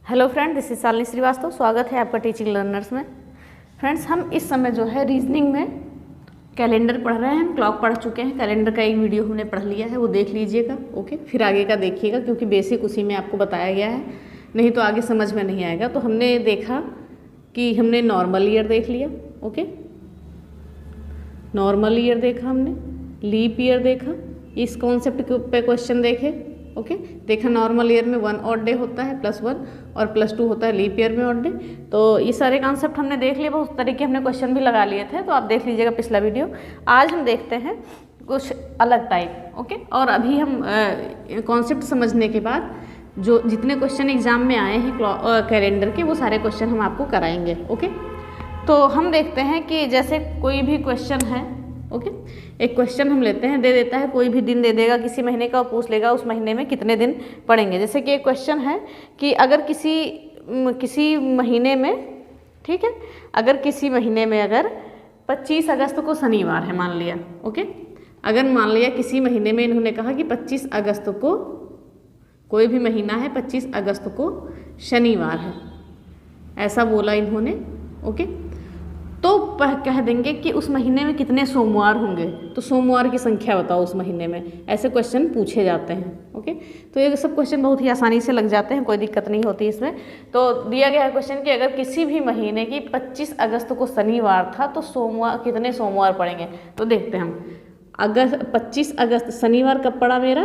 Hello friend, this is Shalini Shrivastava. स्वागत है आपका टीचिंग लर्नर्स में। फ्रेंड्स, हम इस समय जो है रीजनिंग में कैलेंडर पढ़ रहे हैं। हम क्लॉक पढ़ चुके हैं। कैलेंडर का एक वीडियो हमने पढ़ लिया है, वो देख लीजिएगा। ओके, फिर आगे का देखिएगा क्योंकि बेसिक उसी में आपको बताया गया है, नहीं तो आगे समझ में नहीं आएगा। तो हमने देखा कि हमने नॉर्मल ईयर देख लिया। ओके, नॉर्मल ईयर देखा हमने, लीप ईयर देखा, इस कॉन्सेप्ट पे क्वेश्चन देखे। ओके, देखा नॉर्मल ईयर में 1 ऑड डे होता है +1 और +2 होता है लीप ईयर में ऑड डे। तो ये सारे कॉन्सेप्ट हमने देख लिए, बहुत तरीके हमने क्वेश्चन भी लगा लिए थे, तो आप देख लीजिएगा पिछला वीडियो। आज हम देखते हैं कुछ अलग टाइप। ओके, और अभी हम कॉन्सेप्ट समझने के बाद जो जितने क्वेश्चन एग्जाम में आए हैं कैलेंडर के, वो सारे क्वेश्चन हम आपको कराएंगे। ओके, तो हम देखते हैं कि जैसे कोई भी क्वेश्चन है। ओके, एक क्वेश्चन हम लेते हैं, दे देता है कोई भी दिन दे देगा किसी महीने का और पूछ लेगा उस महीने में कितने दिन पड़ेंगे। जैसे कि एक क्वेश्चन है कि अगर किसी महीने में, ठीक है, अगर किसी महीने में अगर 25 अगस्त को शनिवार है मान लिया। ओके, अगर मान लिया किसी महीने में इन्होंने कहा कि 25 अगस्त को, कोई भी महीना है 25 अगस्त को शनिवार है, ऐसा बोला इन्होंने। ओके, तो कह देंगे कि उस महीने में कितने सोमवार होंगे, तो सोमवार की संख्या बताओ उस महीने में। ऐसे क्वेश्चन पूछे जाते हैं। ओके, तो ये सब क्वेश्चन बहुत ही आसानी से लग जाते हैं, कोई दिक्कत नहीं होती इसमें। तो दिया गया है क्वेश्चन कि अगर किसी भी महीने की 25 अगस्त को शनिवार था तो सोमवार कितने सोमवार पड़ेंगे। तो देखते हैं हम, अगस्त 25 अगस्त शनिवार कब पड़ा मेरा,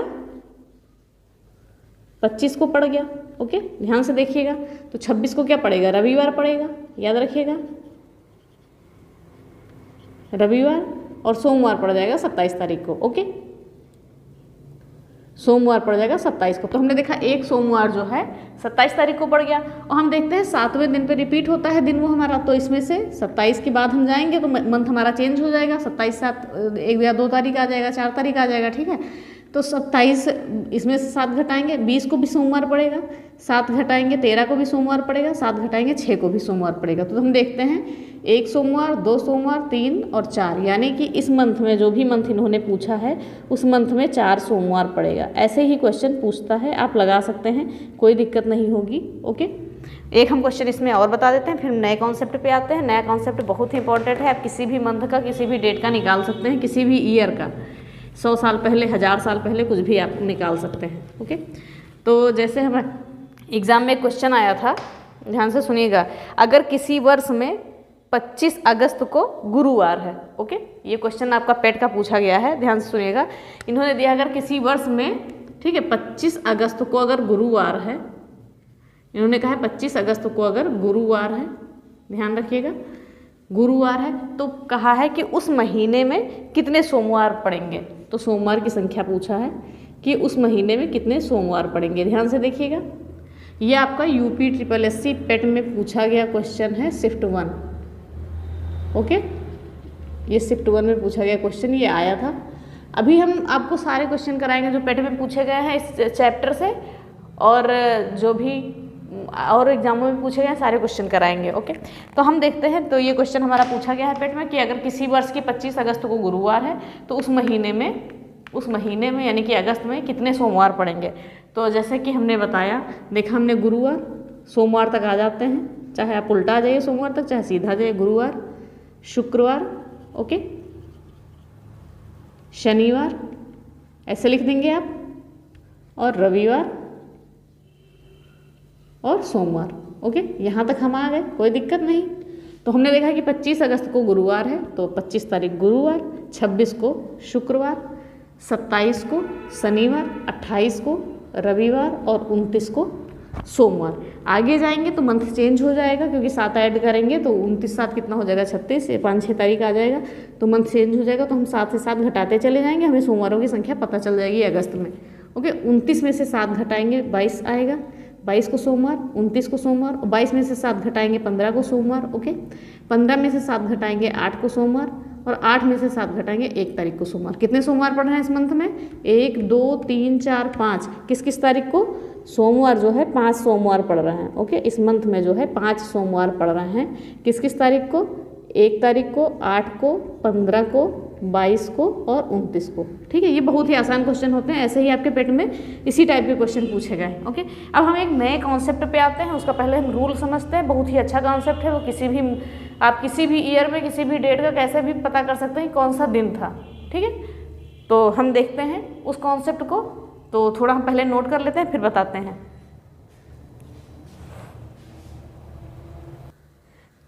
25 को पड़ गया। ओके, ध्यान से देखिएगा। तो 26 को क्या पड़ेगा, रविवार पड़ेगा, याद रखिएगा, रविवार। और सोमवार पड़ जाएगा 27 तारीख को। ओके, सोमवार पड़ जाएगा 27 को। तो हमने देखा एक सोमवार जो है 27 तारीख को पड़ गया। और हम देखते हैं 7वें दिन पे रिपीट होता है दिन वो हमारा, तो इसमें से 27 के बाद हम जाएंगे तो मंथ हमारा चेंज हो जाएगा। 27 7 1 या 2 तारीख आ जाएगा, 4 तारीख आ जाएगा। ठीक है, तो 27 इसमें से 7 घटाएंगे, 20 को भी सोमवार पड़ेगा, 7 घटाएंगे 13 को भी सोमवार पड़ेगा, 7 घटाएंगे 6 को भी सोमवार पड़ेगा। तो हम देखते हैं 1 सोमवार, 2 सोमवार, 3 और 4, यानी कि इस मंथ में जो भी मंथ इन्होंने पूछा है उस मंथ में 4 सोमवार पड़ेगा। ऐसे ही क्वेश्चन पूछता है, आप लगा सकते हैं, कोई दिक्कत नहीं होगी। ओके, एक हम क्वेश्चन इसमें और बता देते हैं, फिर नए कॉन्सेप्ट पे आते हैं। नया कॉन्सेप्ट बहुत ही इंपॉर्टेंट है। आप किसी भी मंथ का, किसी भी डेट का निकाल सकते हैं, किसी भी ईयर का, 100 साल पहले, 1000 साल पहले, कुछ भी आप निकाल सकते हैं। ओके, तो जैसे हम एग्ज़ाम में क्वेश्चन आया था, ध्यान से सुनिएगा, अगर किसी वर्ष में 25 अगस्त को गुरुवार है। ओके, ये क्वेश्चन आपका पेट का पूछा गया है, ध्यान से सुनिएगा। इन्होंने दिया अगर किसी वर्ष में, ठीक है, 25 अगस्त को अगर गुरुवार है, इन्होंने कहा है 25 अगस्त को अगर गुरुवार है, ध्यान रखिएगा, गुरुवार है, तो कहा है कि उस महीने में कितने सोमवार पड़ेंगे। तो सोमवार की संख्या पूछा है कि उस महीने में कितने सोमवार पड़ेंगे। ध्यान से देखिएगा, ये आपका यूपी SSSC पेट में पूछा गया क्वेश्चन है, शिफ्ट 1। ओके, ये शिफ्ट 1 में पूछा गया क्वेश्चन, ये आया था। अभी हम आपको सारे क्वेश्चन कराएंगे जो पेट में पूछे गए हैं इस चैप्टर से, और जो भी और एग्जामों में पूछे गए सारे क्वेश्चन कराएंगे। ओके, तो हम देखते हैं। तो ये क्वेश्चन हमारा पूछा गया है पेट में कि अगर किसी वर्ष की 25 अगस्त को गुरुवार है तो उस महीने में यानी कि अगस्त में कितने सोमवार पड़ेंगे। तो जैसे कि हमने बताया, देखा हमने गुरुवार, सोमवार तक आ जाते हैं, चाहे आप उल्टा आ जाइए सोमवार तक, चाहे सीधा जाइए, गुरुवार, शुक्रवार, ओके, शनिवार, ऐसे लिख देंगे आप, और रविवार और सोमवार। ओके, यहाँ तक हम आ गए, कोई दिक्कत नहीं। तो हमने देखा कि 25 अगस्त को गुरुवार है, तो 25 तारीख गुरुवार, 26 को शुक्रवार, 27 को शनिवार, 28 को रविवार और 29 को सोमवार। आगे जाएंगे तो मंथ चेंज हो जाएगा, क्योंकि 7 ऐड करेंगे तो 29 7 कितना हो जाएगा, 36, 5-6 तारीख आ जाएगा, तो मंथ चेंज हो जाएगा। तो हम 7 से 7 घटाते चले जाएंगे, हमें सोमवारों की संख्या पता चल जाएगी अगस्त में। ओके, 29 में से 7 घटाएंगे 22 आएगा, 22 को सोमवार, 29 को सोमवार, और 22 में से 7 घटाएंगे 15 को सोमवार। ओके, 15 में से 7 घटाएंगे 8 को सोमवार, और 8 में से 7 घटाएंगे 1 तारीख को सोमवार। कितने सोमवार पड़ रहे हैं इस मंथ में, 1 2 3 4 5। किस किस तारीख को, सोमवार जो है 5 सोमवार पड़ रहे हैं। ओके, इस मंथ में जो है 5 सोमवार पड़ रहे हैं। किस किस तारीख को, 1 तारीख को, 8 को, 15 को, 22 को और 29 को। ठीक है, ये बहुत ही आसान क्वेश्चन होते हैं, ऐसे ही आपके पेट में इसी टाइप के क्वेश्चन पूछे गए। ओके, अब हम एक नए कॉन्सेप्ट पे आते हैं। उसका पहले हम रूल समझते हैं। बहुत ही अच्छा कॉन्सेप्ट है, वो आप किसी भी ईयर में किसी भी डेट का कैसे भी पता कर सकते हैं कौन सा दिन था। ठीक है, तो हम देखते हैं उस कॉन्सेप्ट को। तो थोड़ा हम पहले नोट कर लेते हैं, फिर बताते हैं।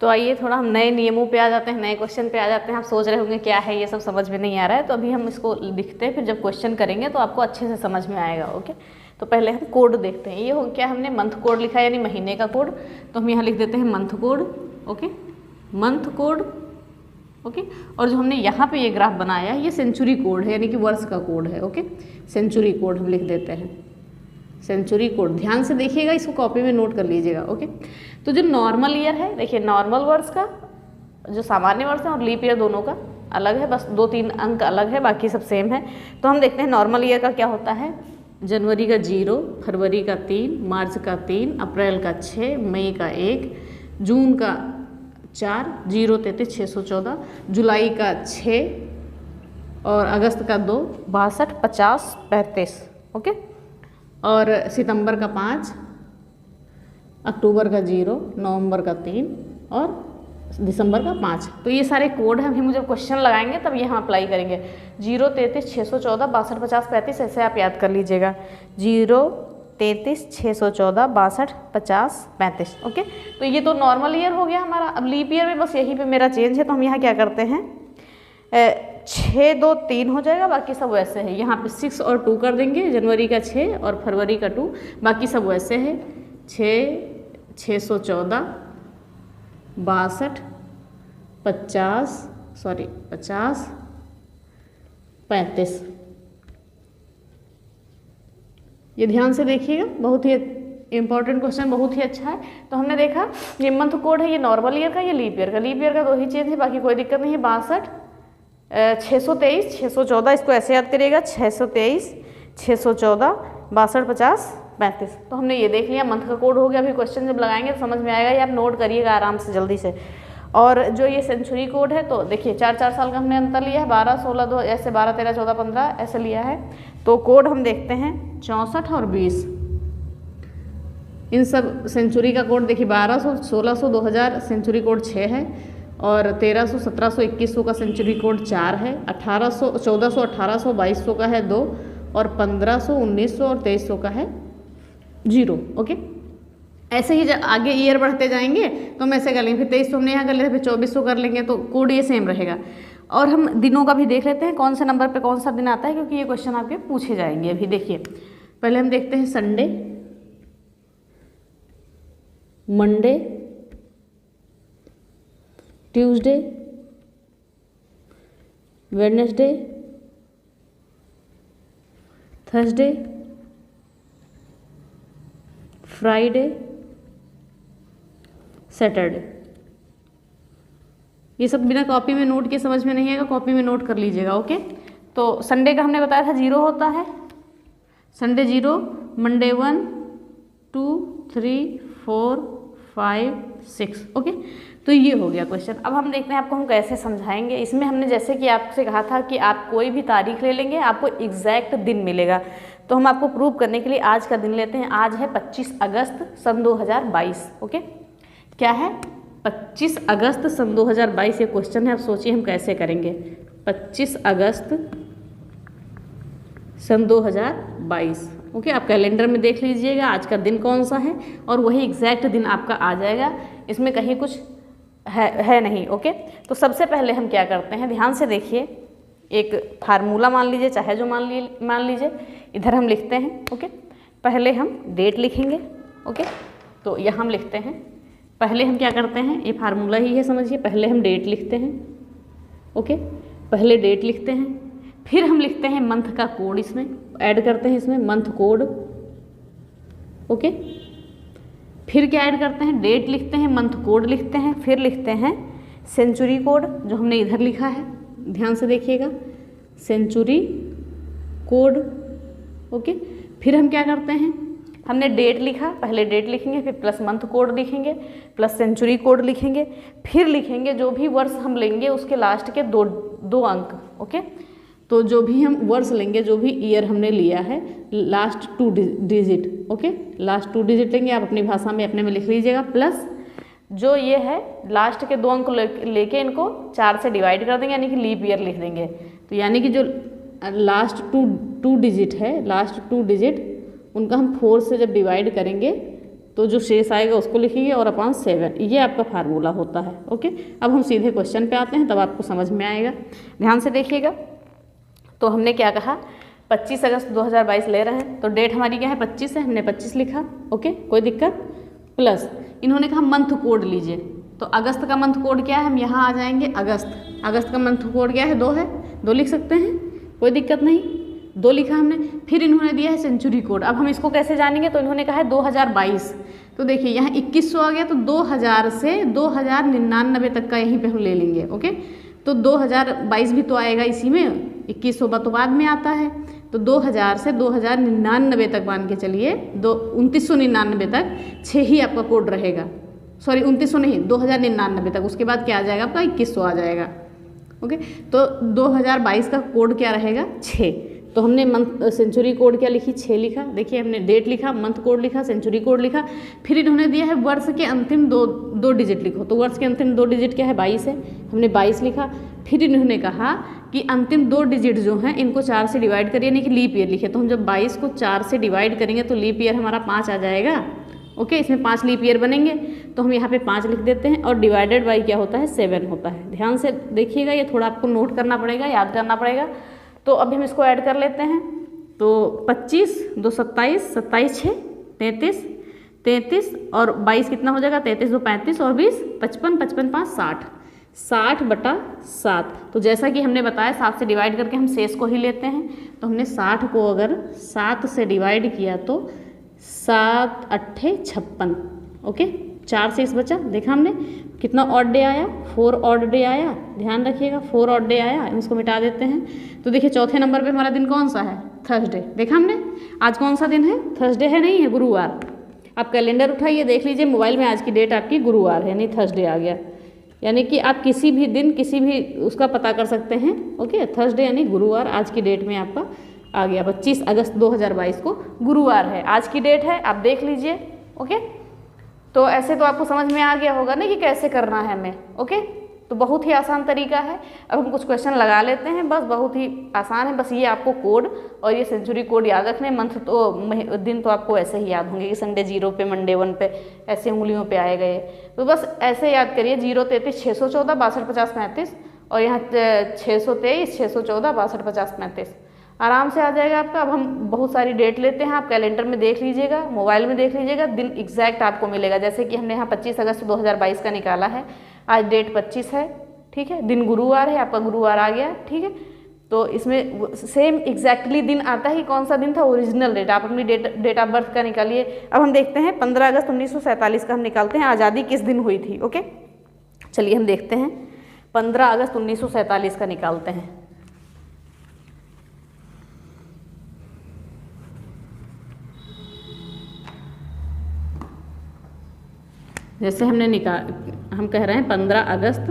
तो आइए थोड़ा हम नए नियमों पे आ जाते हैं, नए क्वेश्चन पे आ जाते हैं। आप सोच रहे होंगे क्या है ये सब, समझ में नहीं आ रहा है। तो अभी हम इसको लिखते हैं, फिर जब क्वेश्चन करेंगे तो आपको अच्छे से समझ में आएगा। ओके, तो पहले हम कोड देखते हैं। ये हो क्या, हमने मंथ कोड लिखा यानी महीने का कोड, तो हम यहाँ लिख देते हैं month code. Okay, month code. Okay, और जो हमने यहाँ पे ये ग्राफ बनाया है ये सेंचुरी कोड है, यानी कि वर्ष का कोड है। ओके, सेंचुरी कोड हम लिख देते हैं, सेंचुरी कोड। ध्यान से देखिएगा, इसको कॉपी में नोट कर लीजिएगा। ओके, तो जो नॉर्मल ईयर है, देखिए नॉर्मल वर्ष का जो सामान्य वर्ष है और लीप ईयर दोनों का अलग है, बस 2-3 अंक अलग है, बाकी सब सेम है। तो हम देखते हैं नॉर्मल ईयर का क्या होता है। जनवरी का 0, फरवरी का 3, मार्च का 3, अप्रैल का 6, मई का 1, जून का 4, 0, 33, 614, जुलाई का 6 और अगस्त का 2, 62, 50, 35। ओके, और सितंबर का 5, अक्टूबर का 0, नवंबर का 3 और दिसंबर का 5। तो ये सारे कोड हैं। हम जब क्वेश्चन लगाएंगे तब ये हम अप्लाई करेंगे। 0, 33, 614, 62, 50, 35 ऐसे आप याद कर लीजिएगा। 0, 33, 614, 62, 50, 35। ओके, तो ये तो नॉर्मल ईयर हो गया हमारा। अब लीप ईयर में बस यहीं पे मेरा चेंज है, तो हम यहाँ क्या करते हैं 6, 2, 3 हो जाएगा, बाकी सब वैसे है। यहाँ पे 6 और 2 कर देंगे, जनवरी का 6 और फरवरी का 2, बाकी सब वैसे है। 6, 614, 62, 50, 35। ये ध्यान से देखिएगा, बहुत ही इंपॉर्टेंट क्वेश्चन, बहुत ही अच्छा है। तो हमने देखा ये मंथ कोड है, ये नॉर्मल ईयर का, ये लीप ईयर का। लीप ईयर का 2 ही चेंज है, बाकी कोई दिक्कत नहीं है। 62, 623, 614, इसको ऐसे याद करिएगा 623, 614, 62, 50, 35। तो हमने ये देख लिया, मंथ का कोड हो गया। अभी क्वेश्चन जब लगाएंगे तो समझ में आएगा, ये आप नोट करिएगा आराम से जल्दी से। और जो ये सेंचुरी कोड है, तो देखिए 4-4 साल का हमने अंतर लिया है, 12, 16, 2 ऐसे 12, 13, 14, 15 ऐसे लिया है। तो कोड हम देखते हैं 64 और 20। इन सब सेंचुरी का कोड देखिए 1200, 1600, 2000 सेंचुरी कोड 6 है, और 1300, 1700, 2100 का सेंचुरी कोड 4 है, 1800, 1400, 1800, 2200 का है 2, और 1500, 1900 और 2300 का है 0। ओके, ऐसे ही जब आगे ईयर बढ़ते जाएंगे तो हम ऐसे कर लेंगे। फिर 2300 हमने यहाँ कर लेते, फिर 2400 कर लेंगे, तो कोड ये सेम रहेगा। और हम दिनों का भी देख लेते हैं, कौन से नंबर पे कौन सा दिन आता है, क्योंकि ये क्वेश्चन आपके पूछे जाएंगे। अभी देखिए पहले हम देखते हैं Sunday, Monday, Tuesday, Wednesday, Thursday, Friday, Saturday. ये सब बिना कॉपी में नोट के समझ में नहीं आएगा, कॉपी में नोट कर लीजिएगा। ओके, तो संडे का हमने बताया था 0 होता है, संडे 0, मंडे 1, 2, 3, 4, 5, 6। ओके, तो ये हो गया क्वेश्चन। अब हम देखते हैं आपको हम कैसे समझाएंगे। इसमें हमने जैसे कि आपसे कहा था कि आप कोई भी तारीख ले लेंगे, आपको एग्जैक्ट दिन मिलेगा। तो हम आपको प्रूव करने के लिए आज का दिन लेते हैं। आज है 25 अगस्त सन 2022। ओके, क्या है 25 अगस्त सन 2022 ये क्वेश्चन है। अब सोचिए हम कैसे करेंगे। 25 अगस्त सन 2022। ओके, आप कैलेंडर में देख लीजिएगा आज का दिन कौन सा है, और वही एग्जैक्ट दिन आपका आ जाएगा, इसमें कहीं कुछ है नहीं। ओके, तो सबसे पहले हम क्या करते हैं, ध्यान से देखिए, एक फार्मूला मान लीजिए, चाहे जो मान लीजिए, इधर हम लिखते हैं। ओके, पहले हम डेट लिखेंगे। ओके, तो यहाँ हम लिखते हैं, पहले हम क्या करते हैं, ये फार्मूला ही है समझिए, पहले हम डेट लिखते हैं। ओके, पहले डेट लिखते हैं, फिर हम लिखते हैं मंथ का कोड, इसमें ऐड करते हैं, इसमें मंथ कोड। ओके, फिर क्या ऐड करते हैं, डेट लिखते हैं, मंथ कोड लिखते हैं, फिर लिखते हैं सेंचुरी कोड जो हमने इधर लिखा है, ध्यान से देखिएगा, सेंचुरी कोड। ओके, फिर हम क्या करते हैं, हमने डेट लिखा, पहले डेट लिखेंगे, फिर प्लस मंथ कोड लिखेंगे, प्लस सेंचुरी कोड लिखेंगे, फिर लिखेंगे जो भी वर्ष हम लेंगे उसके लास्ट के दो अंक। ओके। तो जो भी हम वर्ड्स लेंगे, जो भी ईयर हमने लिया है, last 2 digit, okay, last 2 digit लेंगे, आप अपनी भाषा में अपने में लिख लीजिएगा, प्लस जो ये है लास्ट के 2 अंक लेके इनको 4 से डिवाइड कर देंगे, यानी कि लीप ईयर लिख देंगे। तो यानी कि जो लास्ट 2 डिजिट है, लास्ट 2 डिजिट उनका हम 4 से जब डिवाइड करेंगे तो जो शेष आएगा उसको लिखिए और अपॉन 7, ये आपका फार्मूला होता है, ओके। अब हम सीधे क्वेश्चन पे आते हैं, तब आपको समझ में आएगा, ध्यान से देखिएगा। तो हमने क्या कहा, 25 अगस्त 2022 ले रहे हैं, तो डेट हमारी क्या है 25 है, हमने 25 लिखा, ओके, कोई दिक्कत। प्लस इन्होंने कहा मंथ कोड लीजिए, तो अगस्त का मंथ कोड क्या है, हम यहाँ आ जाएंगे अगस्त का मंथ कोड क्या है 2 है, 2 लिख सकते हैं, कोई दिक्कत नहीं, 2 लिखा हमने। फिर इन्होंने दिया है सेंचुरी कोड, अब हम इसको कैसे जानेंगे, तो इन्होंने कहा है 2022, तो देखिए यहाँ 2100 आ गया, तो 2000 से 2099 तक का यहीं पे हम ले लेंगे, ओके। तो 2022 भी तो आएगा इसी में, 2100 तो बाद में आता है, तो 2000 से 2099 तक मान के चलिए, 2999 तक 6 ही आपका कोड रहेगा, सॉरी 2900 नहीं, 2099 तक, उसके बाद क्या आ जाएगा आपका 2100 आ जाएगा, ओके। तो 2022 का कोड क्या रहेगा 6, तो हमने मंथ सेंचुरी कोड क्या लिखी 6 लिखा, देखिए हमने डेट लिखा, मंथ कोड लिखा, सेंचुरी कोड लिखा। फिर इन्होंने दिया है वर्ष के अंतिम दो डिजिट लिखो, तो वर्ष के अंतिम 2 डिजिट क्या है 22 है, हमने 22 लिखा। फिर इन्होंने कहा कि अंतिम 2 डिजिट जो हैं इनको 4 से डिवाइड करिए, यानी कि लीप ईयर लिखे, तो हम जब 22 को 4 से डिवाइड करेंगे तो लीप ईयर हमारा 5 आ जाएगा, ओके। इसमें 5 लीप ईयर बनेंगे, तो हम यहाँ पे 5 लिख देते हैं, और डिवाइडेड बाई क्या होता है 7 होता है। ध्यान से देखिएगा, ये थोड़ा आपको नोट करना पड़ेगा, याद करना पड़ेगा। तो अभी हम इसको ऐड कर लेते हैं, तो 25 2 27, 27 6 33, 33 और 22 कितना हो जाएगा 33 2 35 और 20 55, 55 5 60, 60/7। तो जैसा कि हमने बताया 7 से डिवाइड करके हम शेष को ही लेते हैं, तो हमने 60 को अगर 7 से डिवाइड किया तो 7 8 56, ओके, 4 शेष बचा, देखा हमने कितना ऑड डे आया, 4 ऑड डे आया, ध्यान रखिएगा 4 ऑड डे आया, इसको मिटा देते हैं। तो देखिए चौथे नंबर पे हमारा दिन कौन सा है, थर्सडे, देखा हमने, आज कौन सा दिन है, थर्सडे है, नहीं है, गुरुवार। आप कैलेंडर उठाइए, देख लीजिए मोबाइल में, आज की डेट आपकी गुरुवार है, नहीं थर्सडे आ गया, यानी कि आप किसी भी दिन किसी भी उसका पता कर सकते हैं, ओके। थर्सडे यानी गुरुवार आज की डेट में आपका आ गया, 25 अगस्त 2022 को गुरुवार है, आज की डेट है, आप देख लीजिए, ओके। तो ऐसे तो आपको समझ में आ गया होगा ना कि कैसे करना है हमें, ओके। तो बहुत ही आसान तरीका है। अब हम कुछ क्वेश्चन लगा लेते हैं, बस बहुत ही आसान है, बस ये आपको कोड और ये सेंचुरी कोड याद रखने, मंथ तो दिन तो आपको ऐसे ही याद होंगे कि संडे 0 पे, मंडे 1 पे, ऐसे उंगलियों पे आए गए, तो बस ऐसे याद करिए, 0 33 614 62 50 35 और यहाँ 623 614 62 50 35, आराम से आ जाएगा आपका। अब हम बहुत सारी डेट लेते हैं, आप कैलेंडर में देख लीजिएगा, मोबाइल में देख लीजिएगा, दिन एग्जैक्ट आपको मिलेगा। जैसे कि हमने यहाँ 25 अगस्त 2022 का निकाला है, आज डेट 25 है, ठीक है, दिन गुरुवार है, आपका गुरुवार आ गया, ठीक है। तो इसमें सेम एग्जैक्टली दिन आता है, कौन सा दिन था, ओरिजिनल डेट, आप अपनी डेट ऑफ बर्थ का निकालिए। अब हम देखते हैं 15 अगस्त 1947 का हम निकालते हैं, आज़ादी किस दिन हुई थी, ओके। चलिए हम देखते हैं 15 अगस्त 1947 का निकालते हैं। जैसे हमने हम कह रहे हैं 15 अगस्त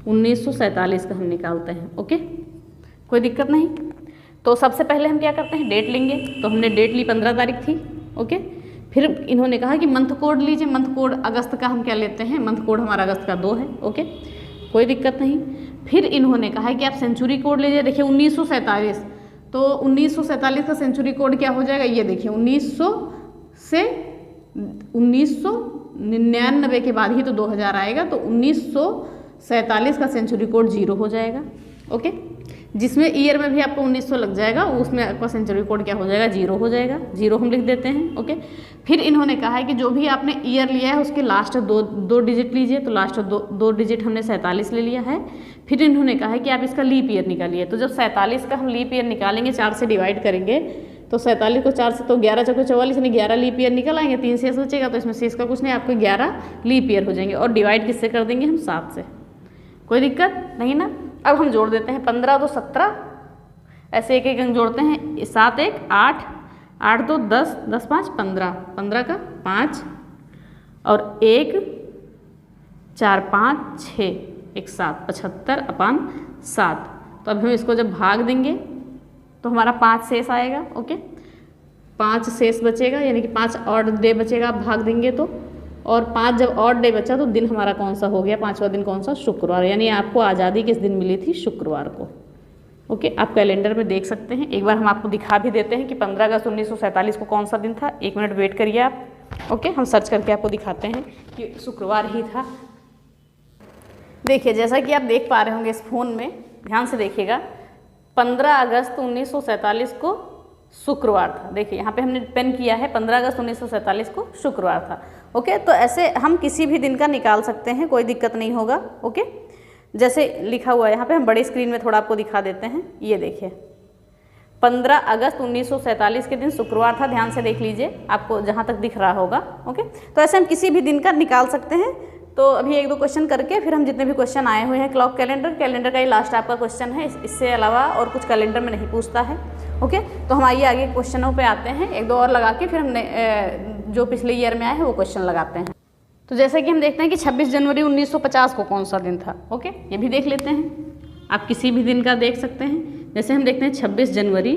1947 का हम निकालते हैं, ओके, कोई दिक्कत नहीं। तो सबसे पहले हम क्या करते हैं, डेट लेंगे, तो हमने डेट ली 15 तारीख थी, ओके। फिर इन्होंने कहा कि मंथ कोड लीजिए, मंथ कोड अगस्त का हम क्या लेते हैं, मंथ कोड हमारा अगस्त का 2 है, ओके, कोई दिक्कत नहीं। फिर इन्होंने कहा कि आप सेंचुरी कोड लीजिए, देखिए 1947, तो 1947 का सेंचुरी कोड क्या हो जाएगा, ये देखिए 1900 से 1999 के बाद ही तो 2000 आएगा, तो 1947 का सेंचुरी कोड 0 हो जाएगा, ओके। जिसमें ईयर में भी आपको 1900 लग जाएगा, उसमें आपका सेंचुरी कोड क्या हो जाएगा 0 हो जाएगा, 0 हम लिख देते हैं, ओके। फिर इन्होंने कहा है कि जो भी आपने ईयर लिया है उसके लास्ट दो डिजिट लीजिए, तो लास्ट दो डिजिट हमने 47 ले लिया है। फिर इन्होंने कहा है कि आप इसका लीप ईयर निकालिए, तो जब 47 का हम लीप ईयर निकालेंगे, 4 से डिवाइड करेंगे, तो 47 को 4 से तो 11 चौके 44 यानी 11 लीप ईयर निकल आएंगे, 3 शेष बचेगा, तो इसमें शेष का कुछ नहीं, आपको 11 लीप ईयर हो जाएंगे। और डिवाइड किससे कर देंगे हम, 7 से, कोई दिक्कत नहीं ना। अब हम जोड़ देते हैं, 15 2 17, ऐसे एक एक अंक जोड़ते हैं, 7 1 8, 8 2 10, 10 5 15, 15 का 5 और 1 4 5 6 1 7, 75/3 7। तो अब हम इसको जब भाग देंगे तो हमारा 5 शेष आएगा। ओके, 5 शेष बचेगा, यानी कि 5 ऑड डे बचेगा आप भाग देंगे तो। और 5 जब ऑड डे बचा तो दिन हमारा कौन सा हो गया, 5वां दिन कौन सा, शुक्रवार। यानी आपको आज़ादी किस दिन मिली थी, शुक्रवार को। ओके, आप कैलेंडर में देख सकते हैं। एक बार हम आपको दिखा भी देते हैं कि 15 अगस्त 1947 को कौन सा दिन था। 1 मिनट वेट करिए आप। ओके, हम सर्च करके आपको दिखाते हैं कि शुक्रवार ही था। देखिए, जैसा कि आप देख पा रहे होंगे इस फ़ोन में, ध्यान से देखिएगा, 15 अगस्त 1947 को शुक्रवार था। देखिए यहाँ पे हमने पेन किया है, 15 अगस्त 1947 को शुक्रवार था। ओके, तो ऐसे हम किसी भी दिन का निकाल सकते हैं, कोई दिक्कत नहीं होगा। ओके, जैसे लिखा हुआ है यहाँ पे, हम बड़ी स्क्रीन में थोड़ा आपको दिखा देते हैं। ये देखिए 15 अगस्त 1947 के दिन शुक्रवार था। ध्यान से देख लीजिए, आपको जहाँ तक दिख रहा होगा। ओके, तो ऐसे हम किसी भी दिन का निकाल सकते हैं। तो अभी 1-2 क्वेश्चन करके फिर हम जितने भी क्वेश्चन आए हुए हैं क्लॉक कैलेंडर का ही लास्ट आपका क्वेश्चन है, इससे अलावा और कुछ कैलेंडर में नहीं पूछता है। ओके, तो हम आइए आगे क्वेश्चनों पे आते हैं। 1-2 और लगा के फिर हमने जो पिछले ईयर में आए हैं वो क्वेश्चन लगाते हैं। तो जैसे कि हम देखते हैं कि 26 जनवरी 1950 को कौन सा दिन था। ओके, ये भी देख लेते हैं, आप किसी भी दिन का देख सकते हैं। जैसे हम देखते हैं 26 जनवरी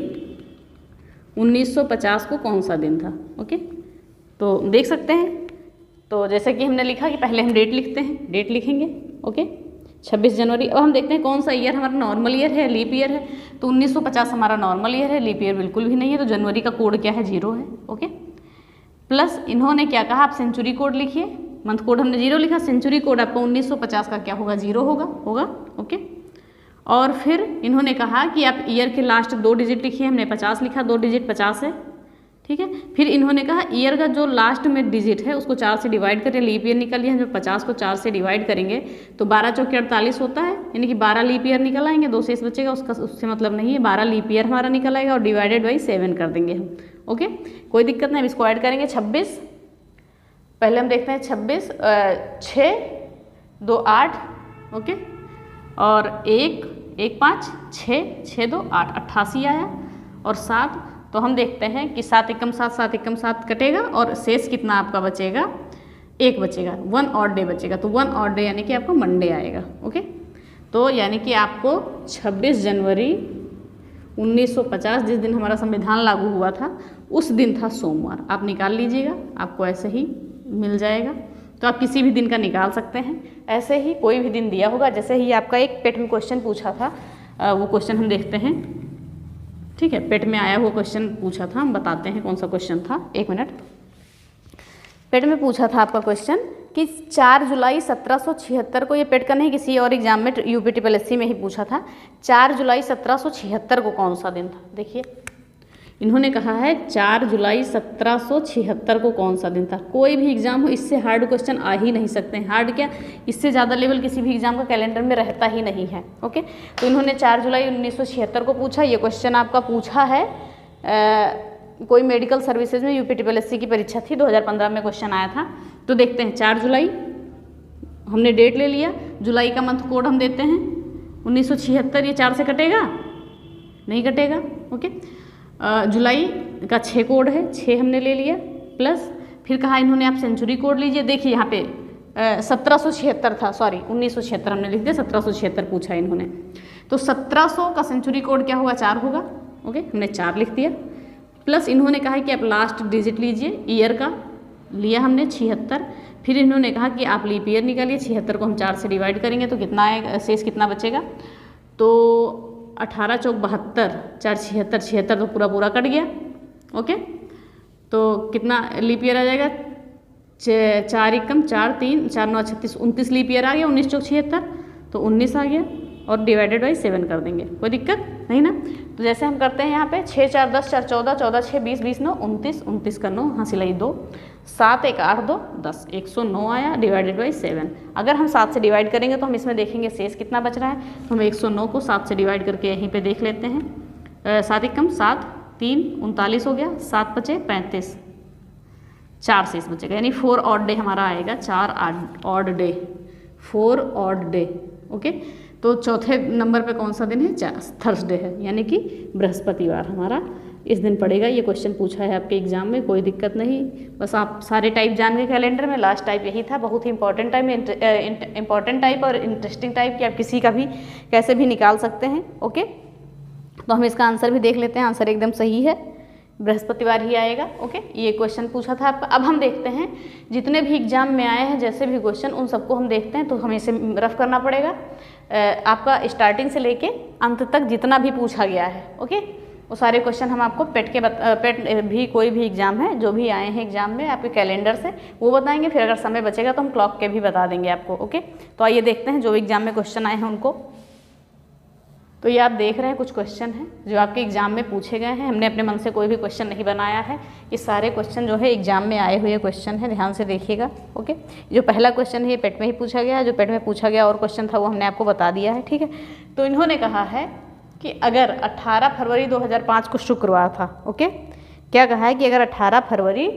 1950 को कौन सा दिन था। ओके, तो देख सकते हैं। तो जैसे कि हमने लिखा कि पहले हम डेट लिखते हैं, डेट लिखेंगे। ओके, 26 जनवरी। अब हम देखते हैं कौन सा ईयर हमारा नॉर्मल ईयर है, लीप ईयर है। तो 1950 हमारा नॉर्मल ईयर है, लीप ईयर बिल्कुल भी नहीं है। तो जनवरी का कोड क्या है, 0 है। ओके, प्लस इन्होंने क्या कहा, आप सेंचुरी कोड लिखिए। मंथ कोड हमने 0 लिखा, सेंचुरी कोड आपका 1950 का क्या होगा, 0 होगा। ओके, और फिर इन्होंने कहा कि आप ईयर के लास्ट 2 डिजिट लिखिए। हमने 50 लिखा, 2 डिजिट 50 है। ठीक है, फिर इन्होंने कहा ईयर का जो लास्ट में डिजिट है उसको 4 से डिवाइड करें, लीप ईयर निकल लिया। जब 50 को 4 से डिवाइड करेंगे तो 12 चौके 48 होता है, यानी कि 12 लीप ईयर निकल आएंगे। 2 शेष बचेगा, उससे मतलब नहीं है, 12 लीप ईयर हमारा निकल आएगा और डिवाइडेड बाई 7 कर देंगे हम। ओके, कोई दिक्कत नहीं, हम इसको ऐड करेंगे। 26, पहले हम देखते हैं 26, 6, 2, 8। ओके, और 1, 1, 5, 6, 6, 2, 8, 88 आया। और 7, तो हम देखते हैं कि 7 एकम 7, 7 एकम 7 कटेगा और शेष कितना आपका बचेगा, 1 बचेगा। 1 ऑड डे बचेगा। तो 1 ऑड डे यानी कि आपको मंडे आएगा। ओके, तो यानी कि आपको 26 जनवरी 1950 जिस दिन हमारा संविधान लागू हुआ था उस दिन था सोमवार। आप निकाल लीजिएगा, आपको ऐसे ही मिल जाएगा। तो आप किसी भी दिन का निकाल सकते हैं, ऐसे ही कोई भी दिन दिया होगा। जैसे ही आपका एक पेट में क्वेश्चन पूछा था, वो क्वेश्चन हम देखते हैं। ठीक है, पेट में आया हुआ क्वेश्चन पूछा था, हम बताते हैं कौन सा क्वेश्चन था। 1 मिनट। पेट में पूछा था आपका क्वेश्चन कि 4 जुलाई 1776 को, ये पेट का नहीं किसी और एग्जाम में यूपीटीपीएससी में ही पूछा था, 4 जुलाई 1776 को कौन सा दिन था। देखिए इन्होंने कहा है 4 जुलाई 1776 को कौन सा दिन था। कोई भी एग्जाम हो, इससे हार्ड क्वेश्चन आ ही नहीं सकते हैं। हार्ड क्या, इससे ज़्यादा लेवल किसी भी एग्जाम का कैलेंडर में रहता ही नहीं है। ओके, तो इन्होंने 4 जुलाई 1976 को पूछा। ये क्वेश्चन आपका पूछा है कोई मेडिकल सर्विसेज में, यूपीटीपीएससी की परीक्षा थी, 2015 में क्वेश्चन आया था। तो देखते हैं 4 जुलाई हमने डेट ले लिया, जुलाई का मंथ कोड हम देते हैं 1976। ये 4 से कटेगा, नहीं कटेगा। ओके, जुलाई का 6 कोड है, 6 हमने ले लिया, प्लस फिर कहा इन्होंने आप सेंचुरी कोड लीजिए। देखिए यहाँ पे 1776 था, सॉरी 1976 हमने लिख दिया, 1776 पूछा इन्होंने। तो 1700 का सेंचुरी कोड क्या होगा, 4 होगा। ओके, हमने 4 लिख दिया, प्लस इन्होंने कहा कि आप लास्ट डिजिट लीजिए, ईयर का लिया हमने 76। फिर इन्होंने कहा कि आप लीप ईयर निकालिए, 76 को हम 4 से डिवाइड करेंगे तो कितना आएगा, शेष कितना बचेगा। तो 18 चौक 72, 4 76, 76 तो पूरा कट गया। ओके, तो कितना लीप ईयर आ जाएगा, 4 एकम 4, 3, 4 9 36, 29 लीप ईयर आ गया। 19 चौक 76 तो 19 आ गया और डिवाइडेड बाई 7 कर देंगे, कोई दिक्कत नहीं ना। तो जैसे हम करते हैं यहाँ पे 6 4 10 4 14, 14 6 20, 20 9 29, 29 का 9, हाँ सिलाई 2, 7 1 8 2 10, 109 आया डिवाइडेड बाई 7। अगर हम 7 से डिवाइड करेंगे तो हम इसमें देखेंगे शेष कितना बच रहा है। तो हम 109 को 7 से डिवाइड करके यहीं पे देख लेते हैं। 7 एकम 7, 3 39 हो गया, 7 बचे 35, 4 शेष बचेगा, यानी 4 ऑड डे हमारा आएगा। 4 odd day, 4 odd day. Okay, तो चौथे नंबर पे कौन सा दिन है, थर्सडे है, यानी कि बृहस्पतिवार हमारा इस दिन पड़ेगा। ये क्वेश्चन पूछा है आपके एग्जाम में, कोई दिक्कत नहीं। बस आप सारे टाइप जान गए कैलेंडर में। लास्ट टाइप यही था, बहुत ही इंपॉर्टेंट टाइप, इंपॉर्टेंट टाइप और इंटरेस्टिंग टाइप कि आप किसी का भी कैसे भी निकाल सकते हैं। ओके, तो हम इसका आंसर भी देख लेते हैं। आंसर एकदम सही है, बृहस्पतिवार ही आएगा। ओके, ये क्वेश्चन पूछा था आपका। अब हम देखते हैं जितने भी एग्जाम में आए हैं जैसे भी क्वेश्चन, उन सबको हम देखते हैं। तो हमें इसे रफ करना पड़ेगा। आपका स्टार्टिंग से लेके अंत तक जितना भी पूछा गया है, ओके, वो सारे क्वेश्चन हम आपको पेट भी कोई भी एग्जाम है जो भी आए हैं एग्जाम में आपके कैलेंडर से वो बताएंगे। फिर अगर समय बचेगा तो हम क्लॉक के भी बता देंगे आपको। ओके, तो आइए देखते हैं जो एग्जाम में क्वेश्चन आए हैं उनको। तो ये आप देख रहे हैं कुछ क्वेश्चन हैं जो आपके एग्जाम में पूछे गए हैं। हमने अपने मन से कोई भी क्वेश्चन नहीं बनाया है। ये सारे क्वेश्चन जो है एग्जाम में आए हुए क्वेश्चन हैं, ध्यान से देखिएगा। ओके, जो पहला क्वेश्चन है ये पेट में ही पूछा गया है। जो पेट में पूछा गया और क्वेश्चन था वो हमने आपको बता दिया है। ठीक है, तो इन्होंने कहा है कि अगर 18 फरवरी 2005 को शुक्रवार था, ओके, क्या कहा है कि अगर 18 फरवरी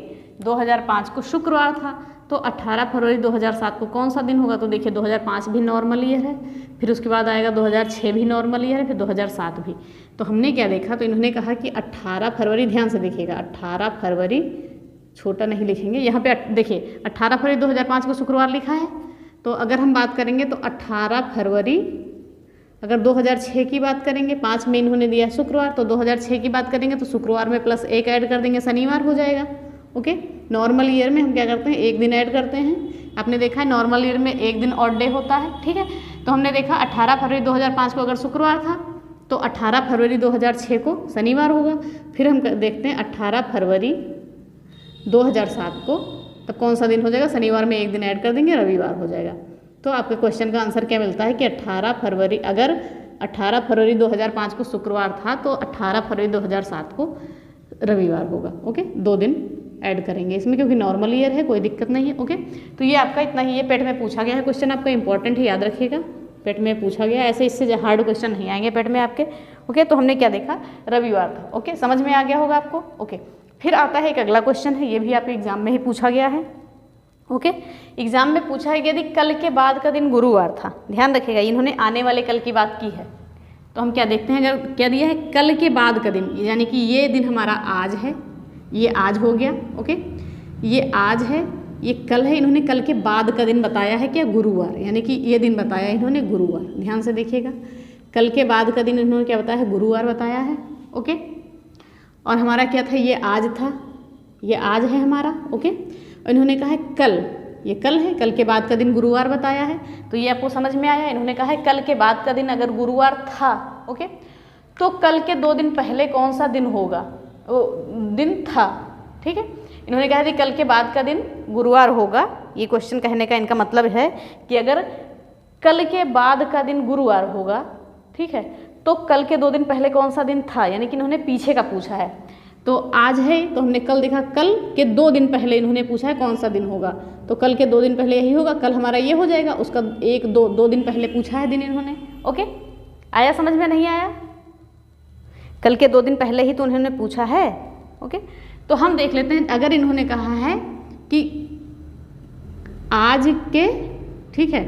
2005 को शुक्रवार था तो 18 फरवरी 2007 को कौन सा दिन होगा। तो देखिए 2005 भी नॉर्मल ईयर है, फिर उसके बाद आएगा 2006 भी नॉर्मल ईयर है, फिर 2007 भी। तो हमने क्या देखा, तो इन्होंने कहा कि 18 फरवरी, ध्यान से देखिएगा, 18 फरवरी छोटा नहीं लिखेंगे यहाँ पे। देखिए 18 फरवरी 2005 को शुक्रवार लिखा है। तो अगर हम बात करेंगे तो 18 फरवरी, अगर 2006 की बात करेंगे, 5 में इन्होंने दिया है शुक्रवार, तो 2006 की बात करेंगे तो शुक्रवार में +1 ऐड कर देंगे, शनिवार हो जाएगा। ओके, नॉर्मल ईयर में हम क्या करते हैं, एक दिन ऐड करते हैं। आपने देखा है नॉर्मल ईयर में एक दिन ऑड डे होता है। ठीक है, तो हमने देखा 18 फरवरी 2005 को अगर शुक्रवार था तो 18 फरवरी 2006 को शनिवार होगा। फिर हम देखते हैं 18 फरवरी 2007 को, तब कौन सा दिन हो जाएगा, शनिवार में एक दिन ऐड कर देंगे, रविवार हो जाएगा। तो आपके क्वेश्चन का आंसर क्या मिलता है कि 18 फरवरी, अगर 18 फरवरी 2005 को शुक्रवार था तो 18 फरवरी 2007 को रविवार होगा। ओके, 2 दिन ऐड करेंगे इसमें क्योंकि नॉर्मल ईयर है, कोई दिक्कत नहीं है। ओके, तो ये आपका इतना ही, ये पेट में पूछा गया है क्वेश्चन, आपका इंपॉर्टेंट है, याद रखिएगा। पेट में पूछा गया, ऐसे इससे हार्ड क्वेश्चन नहीं आएंगे पेट में आपके। ओके, तो हमने क्या देखा, रविवार था। ओके, समझ में आ गया होगा आपको। ओके, फिर आता है एक अगला क्वेश्चन है, ये भी आपके एग्जाम में ही पूछा गया है। ओके, एग्जाम में पूछा है कि यदि कल के बाद का दिन गुरुवार था, ध्यान रखिएगा, इन्होंने आने वाले कल की बात की है। तो हम क्या देखते हैं, अगर क्या दिया है, कल के बाद का दिन, यानी कि ये दिन हमारा आज है, ये आज हो गया। ओके, ये आज है, ये कल है, इन्होंने कल के बाद का दिन बताया है क्या, गुरुवार, यानी कि ये दिन बताया है इन्होंने गुरुवार। ध्यान से देखिएगा, कल के बाद का दिन इन्होंने क्या बताया है, गुरुवार बताया है। ओके, और हमारा क्या था, ये आज था, ये आज है हमारा। ओके, और इन्होंने कहा है कल, ये कल है, कल के बाद का दिन गुरुवार बताया है। तो ये आपको समझ में आया। इन्होंने कहा है कल के बाद का दिन अगर गुरुवार था, ओके, तो कल के 2 दिन पहले कौन सा दिन होगा, वो दिन था। ठीक है, इन्होंने कहा कि कल के बाद का दिन गुरुवार होगा। ये क्वेश्चन कहने का इनका मतलब है कि अगर कल के बाद का दिन गुरुवार होगा, ठीक है, तो कल के 2 दिन पहले कौन सा दिन था, यानी कि इन्होंने पीछे का पूछा है। तो आज है तो हमने कल देखा, कल के 2 दिन पहले इन्होंने पूछा है कौन सा दिन होगा, तो कल के 2 दिन पहले यही होगा, कल हमारा ये हो जाएगा, उसका 1-2 दिन पहले पूछा है दिन इन्होंने। ओके, आया समझ में, नहीं आया, कल के 2 दिन पहले ही तो उन्होंने पूछा है। ओके, तो हम देख लेते हैं, अगर इन्होंने कहा है कि आज के, ठीक है,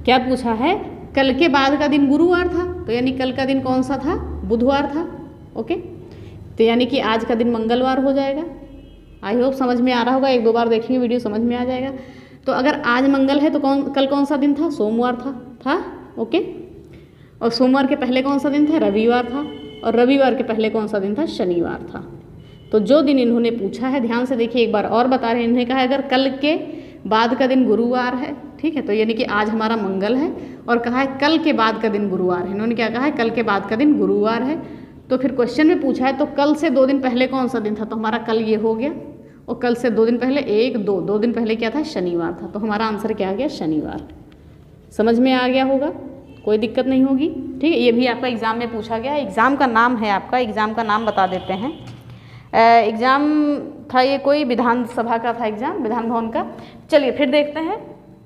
क्या पूछा है, कल के बाद का दिन गुरुवार था, तो यानी कल का दिन कौन सा था, बुधवार था। ओके, तो यानी कि आज का दिन मंगलवार हो जाएगा। आई होप समझ में आ रहा होगा, 1-2 बार देखेंगे वीडियो समझ में आ जाएगा। तो अगर आज मंगल है तो कल कौन सा दिन था, सोमवार था। ओके, और सोमवार के पहले कौन सा दिन था, रविवार था, और रविवार के पहले कौन सा दिन था, शनिवार था। तो जो दिन इन्होंने पूछा है, ध्यान से देखिए, एक बार और बता रहे हैं, इन्होंने कहा है अगर कल के बाद का दिन गुरुवार है, ठीक है, तो यानी कि आज हमारा मंगल है, और कहा है कल के बाद का दिन गुरुवार है। इन्होंने क्या कहा है, कल के बाद का दिन गुरुवार है। तो फिर क्वेश्चन में पूछा है तो कल से 2 दिन पहले कौन सा दिन था, तो हमारा कल ये हो गया, और कल से 2 दिन पहले 1-2 दिन पहले क्या था, शनिवार था। तो हमारा आंसर क्या आ गया, शनिवार। समझ में आ गया होगा, कोई दिक्कत नहीं होगी। ठीक है, ये भी आपका एग्ज़ाम में पूछा गया है। एग्ज़ाम का नाम है, आपका एग्ज़ाम का नाम बता देते हैं। एग्ज़ाम था ये, कोई विधानसभा का था एग्ज़ाम, विधान भवन का। चलिए फिर देखते हैं,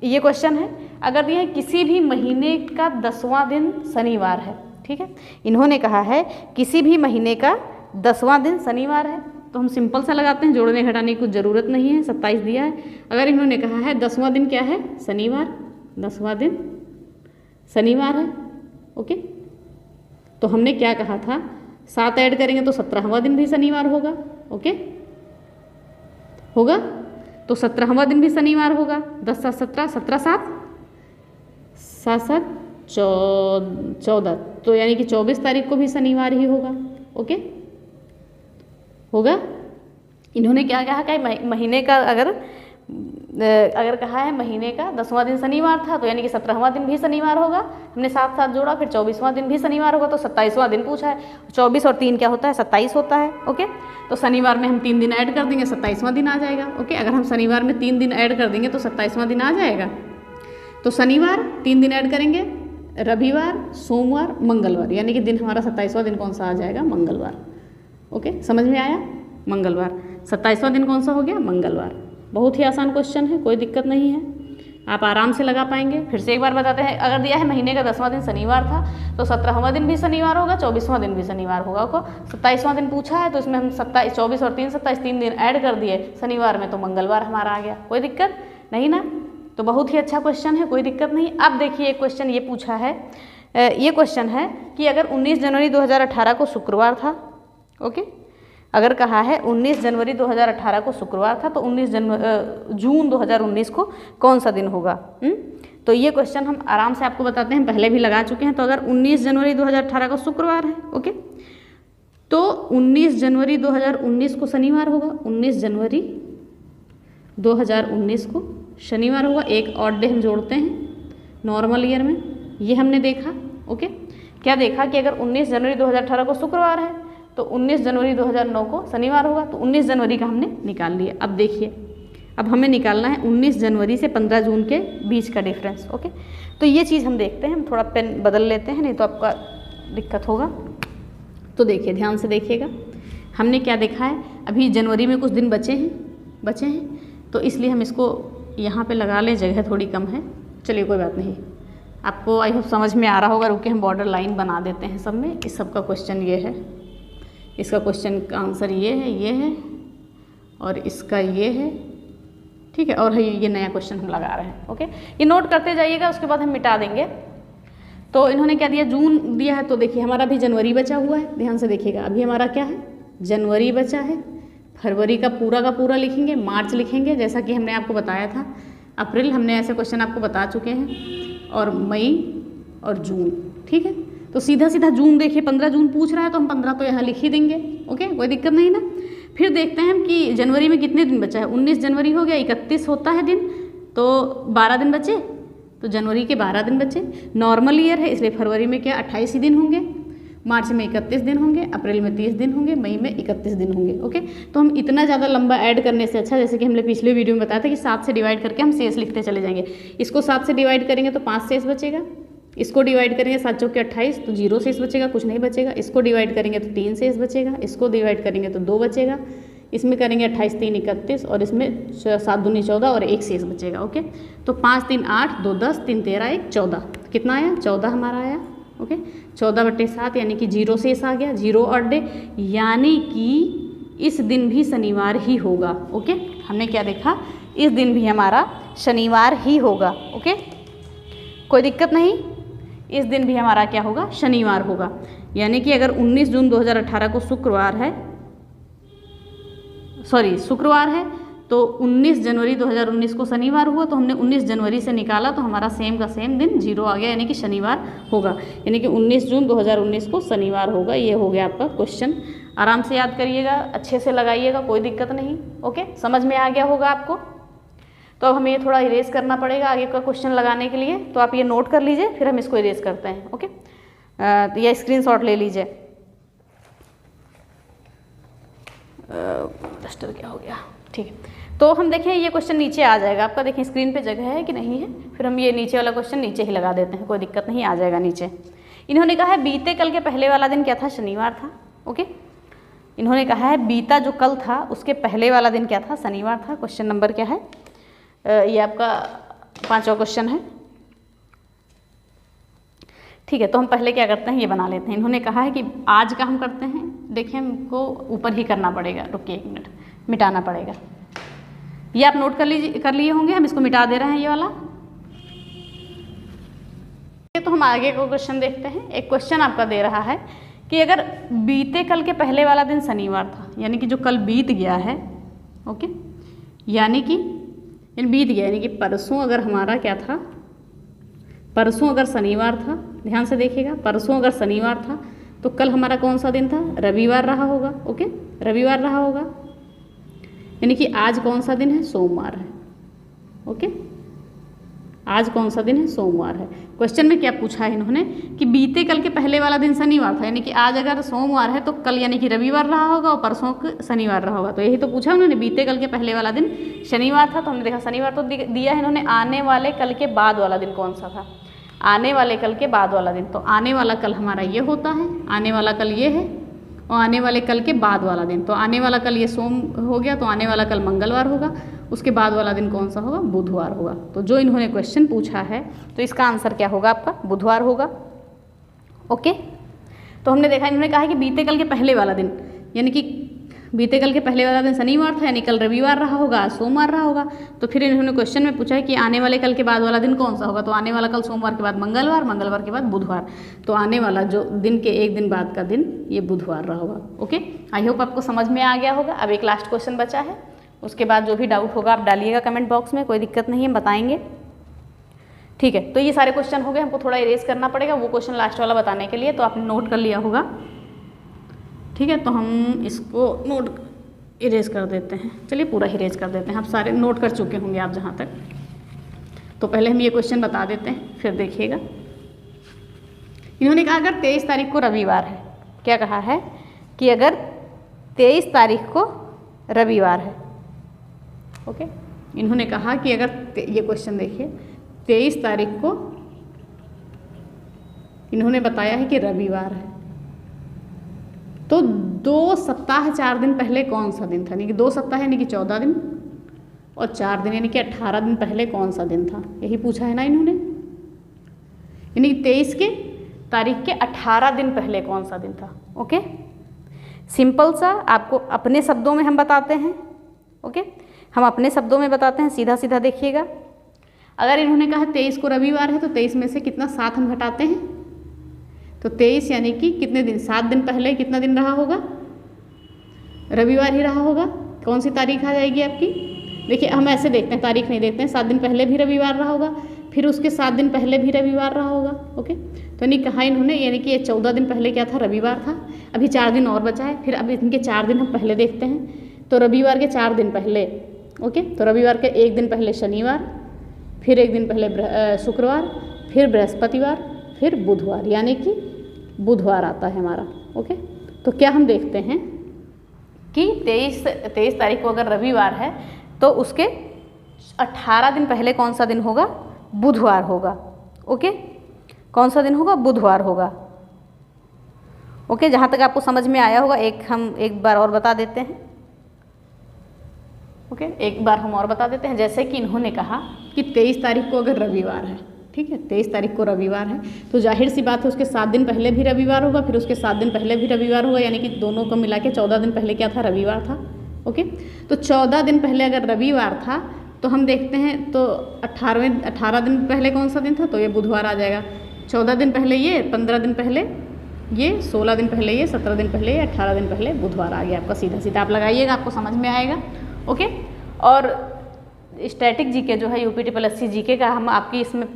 ये क्वेश्चन है, अगर ये किसी भी महीने का 10वां दिन शनिवार है, ठीक है, इन्होंने कहा है किसी भी महीने का 10वां दिन शनिवार है, तो हम सिंपल सा लगाते हैं, जोड़ने घटाने की कुछ ज़रूरत नहीं है, 27 दिया है। अगर इन्होंने कहा है 10वां दिन क्या है, शनिवार, 10वां दिन शनिवार है। ओके, तो हमने क्या कहा था, 7 ऐड करेंगे तो 17वां दिन भी शनिवार होगा। ओके, होगा तो 17वां दिन भी शनिवार होगा। 10 7 17, 17 7 7 7 14, तो यानी कि 24 तारीख को भी शनिवार ही होगा। ओके, होगा। इन्होंने क्या कहा कि महीने का अगर कहा है महीने का 10वां दिन शनिवार था, तो यानी कि 17वां दिन भी शनिवार होगा। हमने साथ साथ जोड़ा, फिर 24वां दिन भी शनिवार होगा, तो 27वां दिन पूछा है। 24 और 3 क्या होता है? 27 होता है। ओके, तो शनिवार में हम 3 दिन ऐड कर देंगे, 27वां दिन आ जाएगा। ओके, अगर हम शनिवार में 3 दिन ऐड कर देंगे तो 27वां दिन आ जाएगा। तो शनिवार 3 दिन ऐड करेंगे, रविवार, सोमवार, मंगलवार, यानी कि दिन हमारा 27वां दिन कौन सा आ जाएगा? मंगलवार। ओके, समझ में आया? मंगलवार 27वां दिन कौन सा हो गया? मंगलवार। बहुत ही आसान क्वेश्चन है, कोई दिक्कत नहीं है, आप आराम से लगा पाएंगे। फिर से एक बार बताते हैं, अगर दिया है महीने का 10वां दिन शनिवार था, तो 17वां दिन भी शनिवार होगा, 24वां दिन भी शनिवार होगा। 27वां दिन पूछा है, तो इसमें हम 24 और 3 27 3 दिन ऐड कर दिए शनिवार में, तो मंगलवार हमारा आ गया। कोई दिक्कत नहीं ना? तो बहुत ही अच्छा क्वेश्चन है, कोई दिक्कत नहीं। अब देखिए एक क्वेश्चन ये पूछा है, ये क्वेश्चन है कि अगर 19 जनवरी 2018 को शुक्रवार था, ओके, अगर कहा है 19 जनवरी 2018 को शुक्रवार था, तो 19 जून 2019 को कौन सा दिन होगा? तो ये क्वेश्चन हम आराम से आपको बताते हैं, पहले भी लगा चुके हैं। तो अगर 19 जनवरी 2018 को शुक्रवार है, ओके, तो 19 जनवरी 2019 को शनिवार होगा। 19 जनवरी 2019 को शनिवार होगा। एक ऑड डे हम जोड़ते हैं नॉर्मल ईयर में, ये हमने देखा। ओके, क्या देखा कि अगर 19 जनवरी 2018 को शुक्रवार है, तो 19 जनवरी 2009 को शनिवार होगा। तो 19 जनवरी का हमने निकाल लिया। अब देखिए, अब हमें निकालना है 19 जनवरी से 15 जून के बीच का डिफरेंस। ओके, तो ये चीज़ हम देखते हैं, हम थोड़ा पेन बदल लेते हैं, नहीं तो आपका दिक्कत होगा। तो देखिए, ध्यान से देखिएगा, हमने क्या देखा है, अभी जनवरी में कुछ दिन बचे हैं, तो इसलिए हम इसको यहाँ पे लगा लें, जगह थोड़ी कम है। चलिए कोई बात नहीं, आपको आई होप समझ में आ रहा होगा। रुके, हम बॉर्डर लाइन बना देते हैं सब में। इस सब का क्वेश्चन ये है, इसका क्वेश्चन का आंसर ये है और इसका ये है, ठीक है। और ये नया क्वेश्चन हम लगा रहे हैं। ओके, ये नोट करते जाइएगा, उसके बाद हम मिटा देंगे। तो इन्होंने क्या दिया? जून दिया है, तो देखिए हमारा भी जनवरी बचा हुआ है। ध्यान से देखिएगा, अभी हमारा क्या है? जनवरी बचा है। फरवरी का पूरा लिखेंगे, मार्च लिखेंगे जैसा कि हमने आपको बताया था, अप्रैल हमने ऐसे क्वेश्चन आपको बता चुके हैं, और मई और जून, ठीक है। तो सीधा जून देखिए, 15 जून पूछ रहा है, तो हम 15 तो यहाँ लिख ही देंगे। ओके, कोई दिक्कत नहीं ना। फिर देखते हैं हम कि जनवरी में कितने दिन बचा है। 19 जनवरी हो गया, 31 होता है दिन, तो 12 दिन बचे, तो जनवरी के 12 दिन बचे। नॉर्मल ईयर है, इसलिए फरवरी में क्या 28 ही दिन होंगे, मार्च में 31 दिन होंगे, अप्रैल में 30 दिन होंगे, मई में 31 दिन होंगे। ओके, तो हम इतना ज़्यादा लंबा ऐड करने से अच्छा, जैसे कि हमने पिछले वीडियो में बताया था कि 7 से डिवाइड करके हम शेष लिखते चले जाएंगे। इसको 7 से डिवाइड करेंगे तो 5 शेष बचेगा, इसको डिवाइड करेंगे 7 चौके 28, तो 0 शेष बचेगा, कुछ नहीं बचेगा। इसको डिवाइड करेंगे तो 3 शेष बचेगा, इसको डिवाइड करेंगे तो 2 बचेगा, इसमें करेंगे 28 3 31, और इसमें 7 दूनी 14 और 1 शेष बचेगा। ओके, तो 5 3 8 2 10 3 13 1 14, कितना आया? 14 हमारा आया। ओके, 14/7 यानी कि 0 शेष आ गया, 0 ऑड डे, यानी कि इस दिन भी शनिवार ही होगा। ओके, हमने क्या देखा? इस दिन भी हमारा शनिवार ही होगा। ओके, कोई दिक्कत नहीं, इस दिन भी हमारा क्या होगा? शनिवार होगा। यानी कि अगर 19 जून 2018 को शुक्रवार है, तो 19 जनवरी 2019 को शनिवार हुआ, तो हमने 19 जनवरी से निकाला, तो हमारा सेम का सेम दिन 0 आ गया, यानी कि शनिवार होगा। यानी कि 19 जून 2019 को शनिवार होगा। ये हो गया आपका क्वेश्चन। आराम से याद करिएगा, अच्छे से लगाइएगा, कोई दिक्कत नहीं। ओके, समझ में आ गया होगा आपको। तो अब हमें ये थोड़ा इरेज करना पड़ेगा आगे का क्वेश्चन लगाने के लिए, तो आप ये नोट कर लीजिए, फिर हम इसको इरेज करते हैं। ओके, तो ये स्क्रीनशॉट ले लीजिए। डस्टर क्या हो गया? ठीक है, तो हम देखें ये क्वेश्चन नीचे आ जाएगा आपका। देखें स्क्रीन पे जगह है कि नहीं है, फिर हम ये नीचे वाला क्वेश्चन नीचे ही लगा देते हैं, कोई दिक्कत नहीं, आ जाएगा नीचे। इन्होंने कहा है बीते कल के पहले वाला दिन क्या था? शनिवार था। ओके, इन्होंने कहा है बीता जो कल था उसके पहले वाला दिन क्या था? शनिवार था। क्वेश्चन नंबर क्या है? ये आपका 5वां क्वेश्चन है। ठीक है, तो हम पहले क्या करते हैं, ये बना लेते हैं। इन्होंने कहा है कि आज का हम करते हैं, देखिए हमको ऊपर ही करना पड़ेगा, रुकिए 1 मिनट, मिटाना पड़ेगा। ये आप नोट कर लिए होंगे, हम इसको मिटा दे रहे हैं ये वाला। तो हम आगे को क्वेश्चन देखते हैं। एक क्वेश्चन आपका दे रहा है कि अगर बीते कल के पहले वाला दिन शनिवार था, यानी कि जो कल बीत गया है, ओके, यानी कि बीत गया, यानी कि परसों अगर हमारा क्या था, परसों अगर शनिवार था, ध्यान से देखिएगा, परसों अगर शनिवार था तो कल हमारा कौन सा दिन था, रविवार रहा होगा। ओके, रविवार रहा होगा, यानी कि आज कौन सा दिन है, सोमवार है। ओके, आज कौन सा दिन है, सोमवार है। क्वेश्चन में क्या पूछा है इन्होंने कि बीते कल के पहले वाला दिन शनिवार था, यानी कि आज अगर सोमवार है तो कल यानी कि रविवार रहा होगा और परसों शनिवार रहा होगा। तो यही तो पूछा उन्होंने, बीते कल के पहले वाला दिन शनिवार था, तो हमने देखा शनिवार तो दिया है इन्होंने। आने वाले कल के बाद वाला दिन कौन सा था, आने वाले कल के बाद वाला दिन, तो आने वाला कल हमारा ये होता है, आने वाला कल ये है, और आने वाले कल के बाद वाला दिन, तो आने वाला कल ये सोम हो गया, तो आने वाला कल मंगलवार होगा, उसके बाद वाला दिन कौन सा होगा, बुधवार होगा। तो जो इन्होंने क्वेश्चन पूछा है तो इसका आंसर क्या होगा आपका, बुधवार होगा। ओके, तो हमने देखा इन्होंने कहा है कि बीते कल के पहले वाला दिन, यानी कि बीते कल के पहले वाला दिन शनिवार था, यानी कल रविवार रहा होगा, आज सोमवार रहा होगा। तो फिर इन्होंने क्वेश्चन में पूछा है कि आने वाले कल के बाद वाला दिन कौन सा होगा, तो आने वाला कल सोमवार के बाद मंगलवार, मंगलवार के बाद बुधवार, तो आने वाला जो दिन के एक दिन बाद का दिन ये बुधवार रहा होगा। ओके, आई होप आपको समझ में आ गया होगा। अब एक लास्ट क्वेश्चन बचा है, उसके बाद जो भी डाउट होगा आप डालिएगा कमेंट बॉक्स में, कोई दिक्कत नहीं है, बताएंगे। ठीक है, तो ये सारे क्वेश्चन हो गए, हमको थोड़ा इरेज करना पड़ेगा वो क्वेश्चन लास्ट वाला बताने के लिए, तो आपने नोट कर लिया होगा। ठीक है, तो हम इसको नोट इरेज कर देते हैं, चलिए पूरा इरेज कर देते हैं, आप सारे नोट कर चुके होंगे आप जहाँ तक। तो पहले हम ये क्वेश्चन बता देते हैं, फिर देखिएगा। इन्होंने कहा अगर 23 तारीख को रविवार है, क्या कहा है कि अगर 23 तारीख को रविवार है, ओके, इन्होंने कहा कि अगर ये क्वेश्चन देखिए 23 तारीख को इन्होंने बताया है कि रविवार है, तो 2 सप्ताह 4 दिन पहले कौन सा दिन था, यानी कि 2 सप्ताह यानी कि 14 दिन और 4 दिन यानी कि 18 दिन पहले कौन सा दिन था, यही पूछा है ना इन्होंने। यानी कि 23 के तारीख के 18 दिन पहले कौन सा दिन था। ओके, सिंपल सा, आपको अपने शब्दों में हम बताते हैं। ओके, हम अपने शब्दों में बताते हैं, सीधा सीधा देखिएगा। अगर इन्होंने कहा 23 को रविवार है तो 23 में से कितना 7 हम घटाते हैं, तो 23 यानी कि कितने दिन, 7 दिन पहले कितना दिन रहा होगा, रविवार ही रहा होगा। कौन सी तारीख आ जाएगी आपकी, देखिए हम ऐसे देखते हैं, तारीख नहीं देखते हैं, 7 दिन पहले भी रविवार रहा होगा, फिर उसके 7 दिन पहले भी रविवार रहा होगा। ओके, तो नहीं कहा इन्होंने, यानी कि ये 14 दिन पहले क्या था, रविवार था। अभी 4 दिन और बचा है, फिर अब इनके 4 दिन हम पहले देखते हैं, तो रविवार के 4 दिन पहले, ओके, तो रविवार के 1 दिन पहले शनिवार, फिर 1 दिन पहले शुक्रवार, फिर बृहस्पतिवार, फिर बुधवार, यानी कि बुधवार आता है हमारा। ओके, तो क्या हम देखते हैं कि 23 तारीख को अगर रविवार है तो उसके 18 दिन पहले कौन सा दिन होगा, बुधवार होगा। ओके, कौन सा दिन होगा, बुधवार होगा। ओके, जहाँ तक आपको समझ में आया होगा, हम एक बार और बता देते हैं। ओके, एक बार हम और बता देते हैं, जैसे कि इन्होंने कहा कि 23 तारीख को अगर रविवार है, ठीक है, 23 तारीख को रविवार है, तो जाहिर सी बात है उसके 7 दिन पहले भी रविवार होगा, फिर उसके 7 दिन पहले भी रविवार होगा, यानी कि दोनों को मिला के 14 दिन पहले क्या था, रविवार था। ओके, तो 14 दिन पहले अगर रविवार था तो हम देखते हैं तो 18 दिन पहले कौन सा दिन था, तो ये बुधवार आ जाएगा। 14 दिन पहले ये, 15 दिन पहले ये, 16 दिन पहले ये, 17 दिन पहले ये, 18 दिन पहले बुधवार आ गया आपका। सीधा सीधा आप लगाइएगा, आपको समझ में आएगा। ओके, और स्टैटिक जीके जो है UP-SSC जीके का हम आपकी इसमें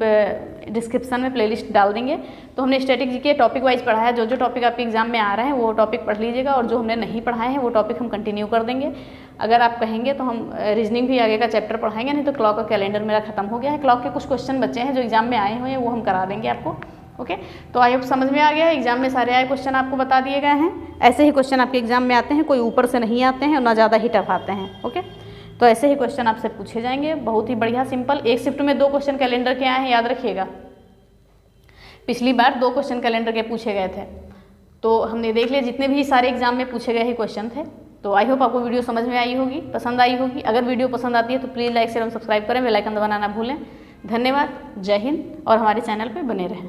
डिस्क्रिप्शन में प्लेलिस्ट डाल देंगे। तो हमने स्टैटिक जीके टॉपिक वाइज पढ़ा है, जो जो टॉपिक आपके एग्जाम में आ रहे हैं वो टॉपिक पढ़ लीजिएगा, और जो हमने नहीं पढ़ाए हैं वो टॉपिक हम कंटिन्यू कर देंगे। अगर आप कहेंगे तो हम रीजनिंग भी आगे का चैप्टर पढ़ाएंगे, नहीं तो क्लॉक का कैलेंडर मेरा खत्म हो गया है, क्लॉक के कुछ क्वेश्चन बचे हैं जो एग्जाम में आए हुए हैं, वो हम करा देंगे आपको। ओके, तो आई होप समझ में आ गया। एग्जाम में सारे आए क्वेश्चन आपको बता दिए गए हैं। ऐसे ही क्वेश्चन आपके एग्जाम में आते हैं, कोई ऊपर से नहीं आते हैं और ना ज़्यादा ही टफ आते हैं। ओके, तो ऐसे ही क्वेश्चन आपसे पूछे जाएंगे, बहुत ही बढ़िया सिंपल। एक शिफ्ट में 2 क्वेश्चन कैलेंडर के आए हैं, याद रखिएगा। पिछली बार 2 क्वेश्चन कैलेंडर के पूछे गए थे, तो हमने देख लिया जितने भी सारे एग्जाम में पूछे गए ही क्वेश्चन थे। तो आई होप आपको वीडियो समझ में आई होगी, पसंद आई होगी। अगर वीडियो पसंद आती है तो प्लीज़ लाइक शेयर और सब्सक्राइब करें, बेल आइकन दबाना ना भूलें। धन्यवाद, जय हिंद, और हमारे चैनल पर बने रहें।